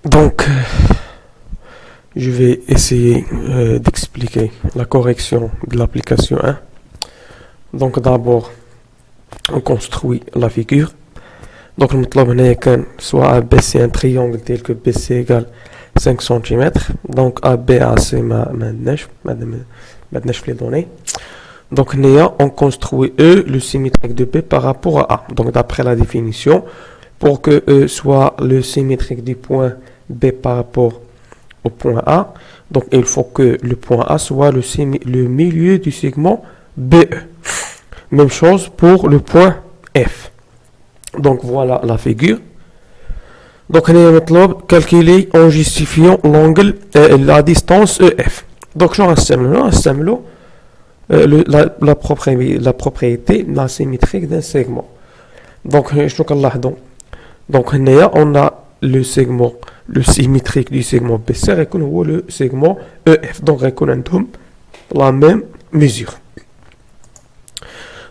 Donc, je vais essayer d'expliquer la correction de l'application 1. Donc, d'abord, on construit la figure. Donc, le مطلوب هنا كان soit ABC un triangle tel que BC égale 5 cm. Donc, ABAC ما عندناش في les données. Donc, on construit E, le symétrique de B par rapport à A. Donc, d'après la définition, pour que E soit le symétrique du point B par rapport au point A, donc il faut que le point A soit le milieu du segment BE. Même chose pour le point F. Donc voilà la figure. Donc on va calculer en justifiant l'angle, la distance EF. Donc je rassemble la propriété symétrique d'un segment. Donc on a le segment, le symétrique du segment BC et le segment EF. Donc on a la même mesure.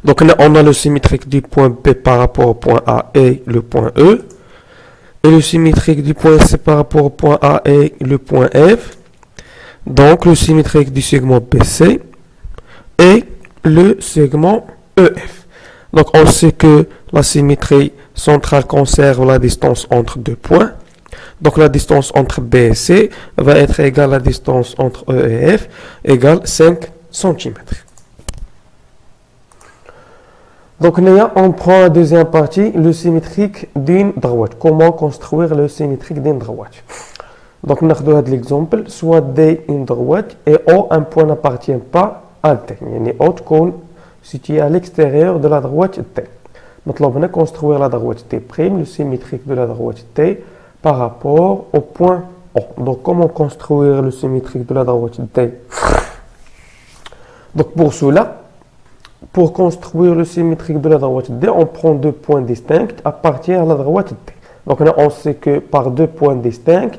Donc on a le symétrique du point B par rapport au point A et le point E. Et le symétrique du point C par rapport au point A et le point F. Donc le symétrique du segment BC et le segment EF. Donc on sait que la symétrie centrale conserve la distance entre deux points. Donc la distance entre B et C va être égale à la distance entre E et F égale 5 cm. Donc on prend la deuxième partie, le symétrique d'une droite. Comment construire le symétrique d'une droite? Donc on a l'exemple, soit D une droite et O un point n'appartient pas à T. Yani O situé à l'extérieur de la droite T. Maintenant on va construire la droite T', le symétrique de la droite T par rapport au point O. Donc comment construire le symétrique de la droite T? Donc pour cela, pour construire le symétrique de la droite D, on prend deux points distincts appartiennent à la droite D. Donc là, on sait que par deux points distincts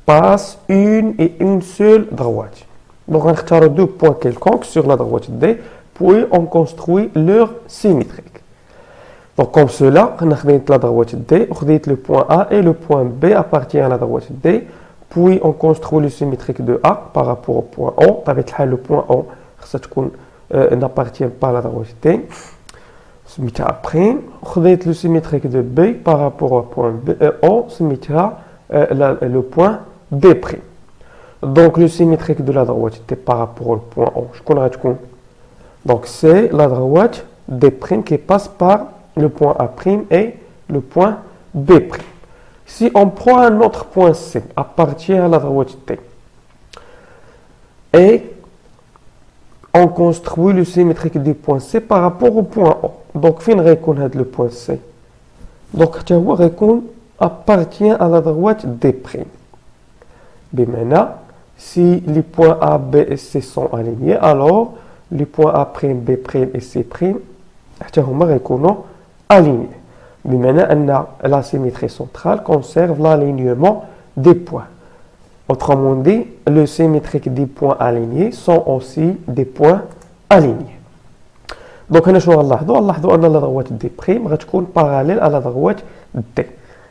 passe une seule droite. Donc on choisit deux points quelconques sur la droite D, puis on construit leur symétrique. Donc comme cela, on a la droite D, on a le point A et le point B appartiennent à la droite D, puis on construit le symétrique de A par rapport au point O. Avec le point O, ça n'appartient pas à la droite T. Après, on a le symétrique de B par rapport au point B, O, le point B'. Donc le symétrique de la droite T par rapport au point O. Donc c'est la droite D' qui passe par le point A' et le point B'. Si on prend un autre point C appartient à la droite T et on construit le symétrique du point C par rapport au point O. Donc, fin récon le point C. Donc, récon appartient à la droite D'. Maintenant, si les points A, B et C sont alignés, alors les points A', B' et C' récon alignés. Maintenant, la symétrie centrale conserve l'alignement des points. Autrement dit, le symétrique des points alignés sont aussi des points alignés. Donc, on a la droite D' va être parallèle à la droite D.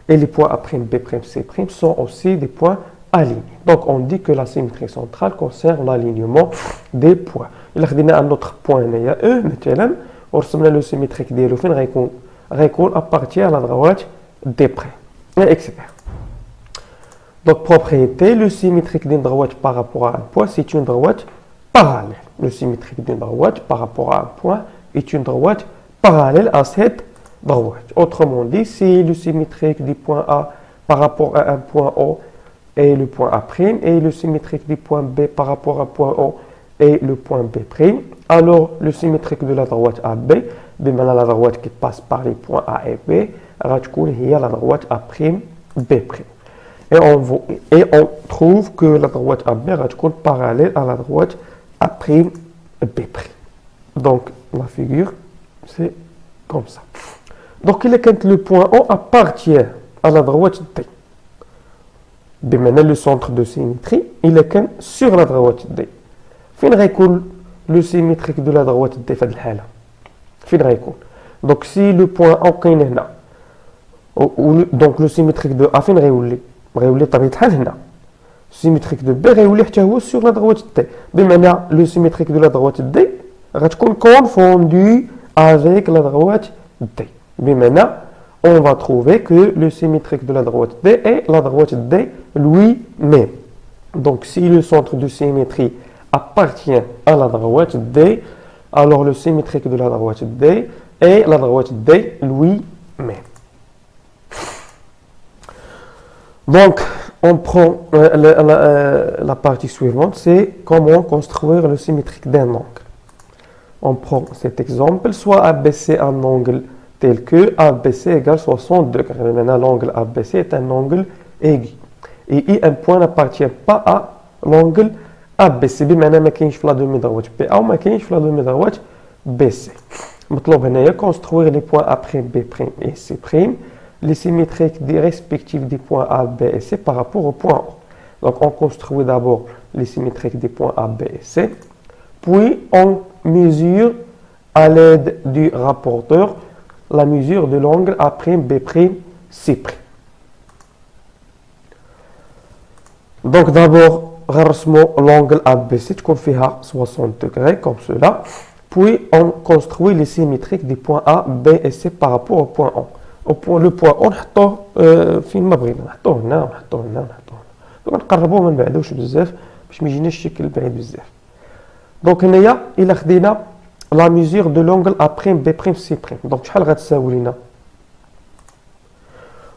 Et les points A', B', C' sont aussi des points alignés. Donc, on dit que la symétrie centrale conserve l'alignement des points. Il y a un autre point, E, on le symétrique de l'E appartient à la droite D', etc. Donc, propriété, le symétrique d'une droite par rapport à un point, c'est une droite parallèle. Le symétrique d'une droite par rapport à un point est une droite parallèle à cette droite. Autrement dit, si le symétrique du point A par rapport à un point O est le point A', et le symétrique du point B par rapport à un point O est le point B', alors le symétrique de la droite AB, la droite qui passe par les points A et B, il y a la droite A', B'. Et on trouve que la droite AB est parallèle à la droite A', B'. Donc, la figure, c'est comme ça. Donc, le point O appartient à la droite T. بمعنى le centre de symétrie il est sur la droite D. فين غيكون le symétrique de la droite D في هذه الحالة؟ فين غيكون؟ donc si le point A كاين هنا donc le symétrique de A فين غيولي؟ غيولي بطبيعة الحال هنا. symétrique de B غيولي حتى هو sur la droite D. بمعنى le symétrique de la droite D غتكون confondu avec la droite D. بمعنى on va trouver que le symétrique de la droite D est la droite D lui-même. Donc, si le centre de symétrie appartient à la droite D, alors le symétrique de la droite D est la droite D lui-même. Donc, on prend la partie suivante, c'est comment construire le symétrique d'un angle. On prend cet exemple, soit abaisser un angle tel que ABC égale 60 degrés. Maintenant, l'angle ABC est un angle aigu. Et un point n'appartient pas à l'angle ABC. بمعنى ما كاينش في la demi-droite BA ou ما كاينش في la demi-droite BC. مطلوب هنايا construire les points A', B' et C', les symétriques des respectifs des points A, B et C par rapport au point O. Donc on construit d'abord les symétriques des points A, B et C, puis on mesure à l'aide du rapporteur la mesure de l'angle A', B', C'. Donc d'abord, l'angle ABC تكون فيها 60 degrés comme cela. Puis on construit les symétriques des points A, B et C par rapport au point O. Le point O نحطوه فين ما بغينا، نحطوه هنا ونحطوه هنا ونحطوه هنا. Donc نقربوه ما نبعدوش بزاف باش ما يجيناش الشكل بعيد بزاف. Donc هنايا إلا خدينا la mesure de l'angle A', B', C'. Donc, شحال غتساوي لنا؟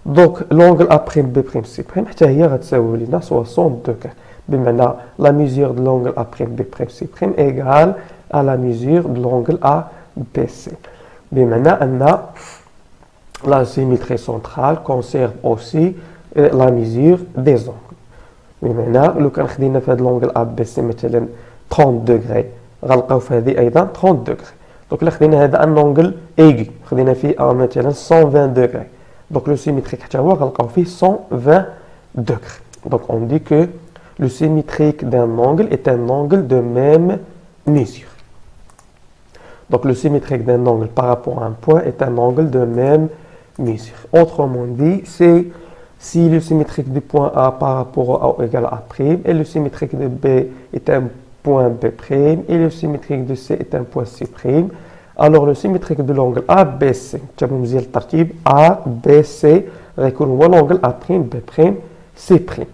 Donc, l'angle A', B', C' حتى هي غتساوي لنا 60 degrés. بمعنى la mesure de l'angle A', B', C' égale à la mesure de l'angle ABC. بمعنى أن la symétrie centrale conserve aussi la mesure des angles. بمعنى لو كان خدينا في هذا l'angle ABC مثلا 30 degrés غنلقاو في هذه ايضا 30 دوغري. دونك الا خدينا هذا ان اونغل ايغي خدينا فيه مثلا 120 دوغري، دونك لو سيميتريك حتى هو غنلقاو فيه 120 دوغري. دونك اون دي كو لو سيميتريك دان اونغل est un angle de même mesure. Donc le symétrique d'un angle par rapport à un point est un angle de même mesure. Autrement dit, c'est si le symétrique du point A par rapport au A égale à A' et le symétrique de B est un point B' et le symétrique de C est un point C', alors le symétrique de l'angle ABC, تابعوا مزيان الترتيب ABC غيكون هو l'angle A', B', C'.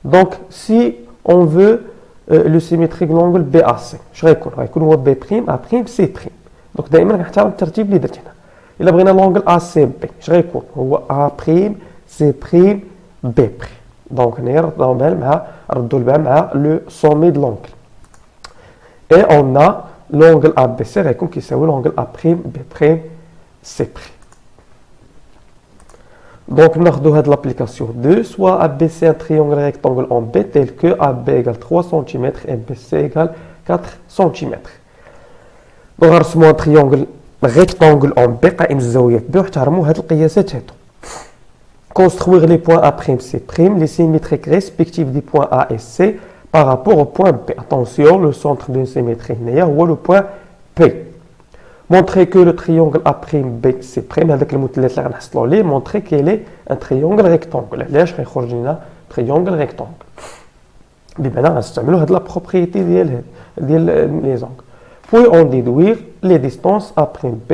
Donc si on veut le symétrique de l'angle BAC, اش غيكون هو B', A', C'. Donc دائما غنحترم الترتيب اللي درت هنا. الا بغينا l'angle ACB اش غيكون هو A', C', B'. Donc هنايا ردوا البال مع le sommet de l'angle. Et on a l'angle ABC qui est l'angle A', B', C'. Donc, nous avons l'application 2, soit ABC un triangle rectangle en B tel que AB égale 3 cm et BC égale 4 cm. Donc, nous un triangle rectangle en B قائم الزاوية ب واحترموا هذه القياسات هادو. Construire les points A', C', les symétriques respectifs des points A et C par rapport au point P. Attention, le centre d'une symétrie ou le point P. Montrer que le triangle A', B', montrer qu'il est un triangle rectangle. Là, je vais un triangle rectangle. Maintenant, on va la propriété des angles. Puis, on déduire les distances A', B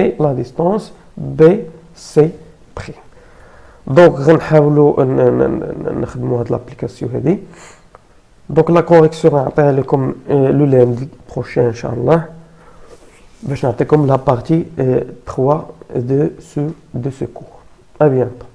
et la distance BC'. Donc, on va utiliser l'application. Donc la correction est comme le lundi prochain, Inch'Allah. Je vais comme la partie 3 de ce cours. À bientôt.